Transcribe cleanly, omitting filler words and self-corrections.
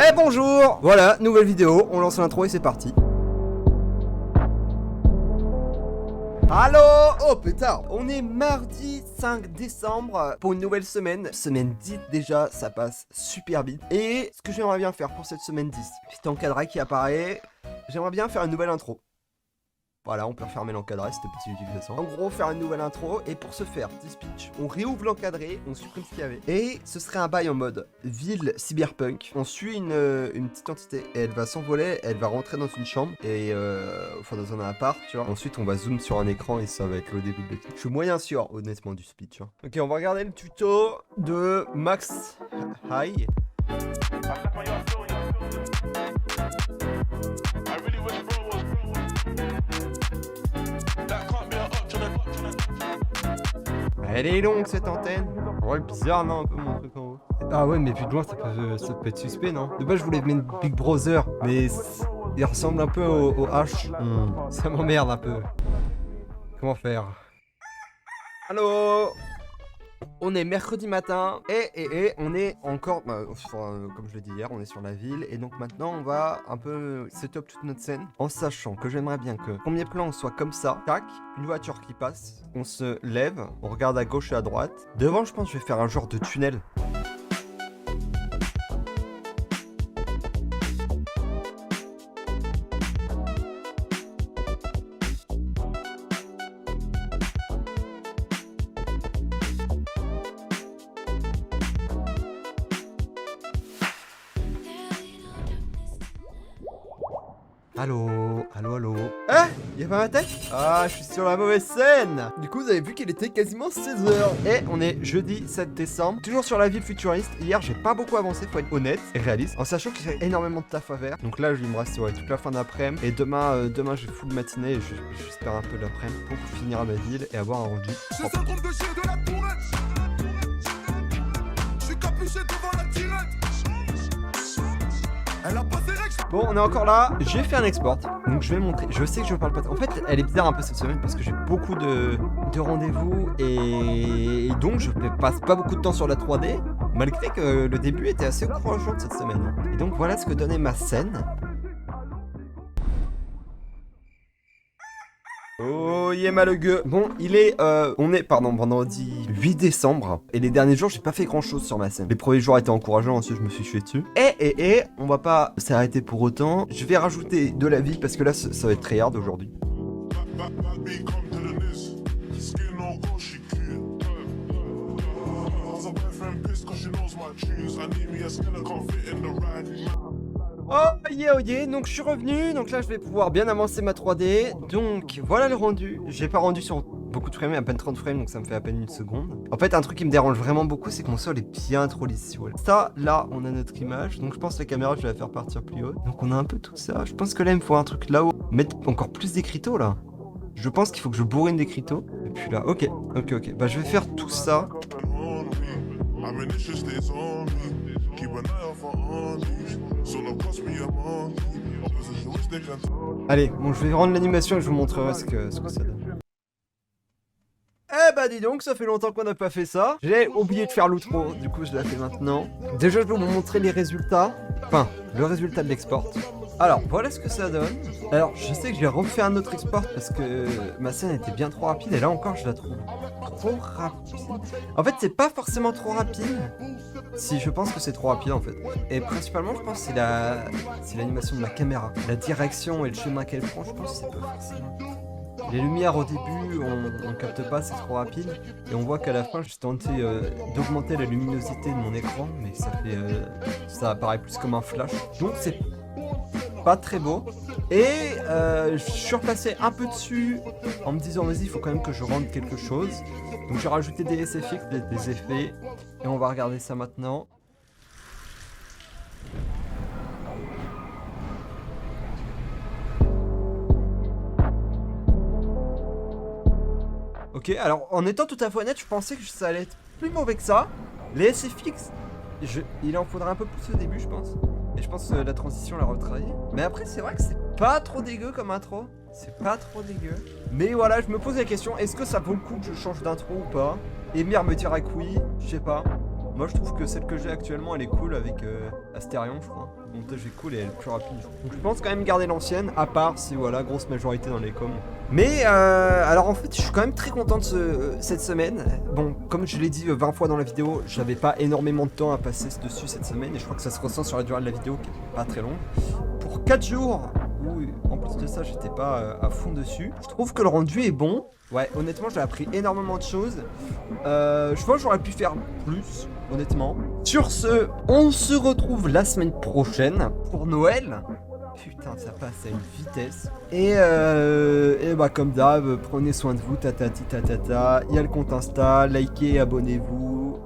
Eh bonjour. Voilà, nouvelle vidéo, on lance l'intro et c'est parti. Allô. Oh putain. On est mardi 5 décembre pour une nouvelle semaine. Semaine 10 déjà, ça passe super vite. Et ce que j'aimerais bien faire pour cette semaine 10, petit encadré qui apparaît, j'aimerais bien faire une nouvelle intro. Voilà, on peut refermer l'encadré, c'était petit utilisation. En gros, faire une nouvelle intro, et pour ce faire, petit speech, on réouvre l'encadré, on supprime ce qu'il y avait. Et ce serait un bail en mode ville cyberpunk. On suit une petite entité, et elle va s'envoler, elle va rentrer dans une chambre, et enfin dans un appart, tu vois. Ensuite, on va zoom sur un écran, et ça va être le début de l'étude. Je suis moyen sûr, honnêtement, du speech. Hein. Ok, on va regarder le tuto de Max High. Elle est longue cette antenne. Ouais, bizarre, non, un peu mon truc en haut. Ah ouais, mais vu de loin, ça peut être suspect, non? De base, je voulais mettre Big Brother, mais il ressemble un peu au H. Ça m'emmerde un peu. Comment faire? Allô? On est mercredi matin et on est encore, comme je l'ai dit hier, on est sur la ville et donc maintenant on va un peu setup toute notre scène en sachant que j'aimerais bien que premier plan soit comme ça, tac, une voiture qui passe, on se lève, on regarde à gauche et à droite. Devant, je pense que je vais faire un genre de tunnel. Allô, allô, allô. Ah, y'a pas ma tête? Ah, je suis sur la mauvaise scène. Du coup, vous avez vu qu'il était quasiment 16h. Et on est jeudi 7 décembre, toujours sur la ville futuriste. Hier, j'ai pas beaucoup avancé, faut être honnête et réaliste, en sachant qu'il y a énormément de taf à faire. Donc là, il me reste toute la fin d'après-midi. Et demain, j'ai full matinée et j'espère un peu l'après-midi pour finir à ma ville et avoir un rendu. Bon, on est encore là. J'ai fait un export, donc je vais montrer. Je sais que je parle pas. En fait, elle est bizarre un peu cette semaine parce que j'ai beaucoup de rendez-vous et donc je passe pas beaucoup de temps sur la 3D, malgré que le début était assez encourageant de cette semaine. Et donc voilà ce que donnait ma scène. Oh yeah malheureux. Bon, on est vendredi 8 décembre et les derniers jours j'ai pas fait grand chose sur ma scène. Les premiers jours étaient encourageants, ensuite je me suis tué dessus. Et on va pas s'arrêter pour autant. Je vais rajouter de la vie parce que là ça va être très hard aujourd'hui. Oh yeah, donc je suis revenu, donc là je vais pouvoir bien avancer ma 3D, donc voilà le rendu. J'ai pas rendu sur beaucoup de frames, à peine 30 frames, donc ça me fait à peine une seconde. En fait, un truc qui me dérange vraiment beaucoup, c'est que mon sol est bien trop lisse. Ça, là, on a notre image, donc je pense que la caméra, je vais la faire partir plus haut. Donc on a un peu tout ça, je pense que là, il me faut un truc là-haut, mettre encore plus d'écriteaux là. Je pense qu'il faut que je bourrine d'écriteaux, et puis là, ok, bah je vais faire tout ça. Allez, bon, je vais rendre l'animation et je vous montrerai ce que ça donne. Eh bah dis donc, ça fait longtemps qu'on n'a pas fait ça. J'ai oublié de faire l'outro, du coup je la fais maintenant. Déjà je vais vous montrer les résultats. Enfin, le résultat de l'export. Alors, voilà ce que ça donne. Alors, je sais que j'ai refait un autre export parce que ma scène était bien trop rapide. Et là encore, je la trouve trop rapide. En fait, c'est pas forcément trop rapide. Si, je pense que c'est trop rapide en fait. Et principalement, je pense que c'est l'animation de ma caméra. La direction et le chemin qu'elle prend, je pense que c'est pas forcément... Les lumières au début, on capte pas, c'est trop rapide. Et on voit qu'à la fin, j'ai tenté d'augmenter la luminosité de mon écran. Mais ça apparaît plus comme un flash. Donc c'est pas très beau. Et je suis repassé un peu dessus en me disant vas-y, il faut quand même que je rende quelque chose. Donc j'ai rajouté des SFX, des effets. Et on va regarder ça maintenant. Ok, alors en étant tout à fait honnête, je pensais que ça allait être plus mauvais que ça. Les SFX, il en faudrait un peu plus au début, je pense. Et je pense que la transition l'a retravaillé. Mais après, c'est vrai que c'est pas trop dégueu comme intro. C'est pas trop dégueu. Mais voilà, je me pose la question, est-ce que ça vaut le coup que je change d'intro ou pas? Emir me dira que oui, je sais pas. Moi je trouve que celle que j'ai actuellement elle est cool avec Astérion je crois. Le montage est cool et elle est plus rapide. Donc je pense quand même garder l'ancienne, à part si voilà, grosse majorité dans les coms. Mais alors en fait je suis quand même très content de cette semaine. Bon, comme je l'ai dit 20 fois dans la vidéo, j'avais pas énormément de temps à passer dessus cette semaine et je crois que ça se ressent sur la durée de la vidéo qui est pas très longue. Pour 4 jours, où en plus de ça j'étais pas à fond dessus, je trouve que le rendu est bon. Ouais, honnêtement j'ai appris énormément de choses. Je pense que j'aurais pu faire plus, honnêtement. Sur ce, on se retrouve la semaine prochaine pour Noël. Putain, ça passe à une vitesse. Et bah comme d'hab, prenez soin de vous, tatati tatata. Il y a le compte Insta, likez, abonnez-vous.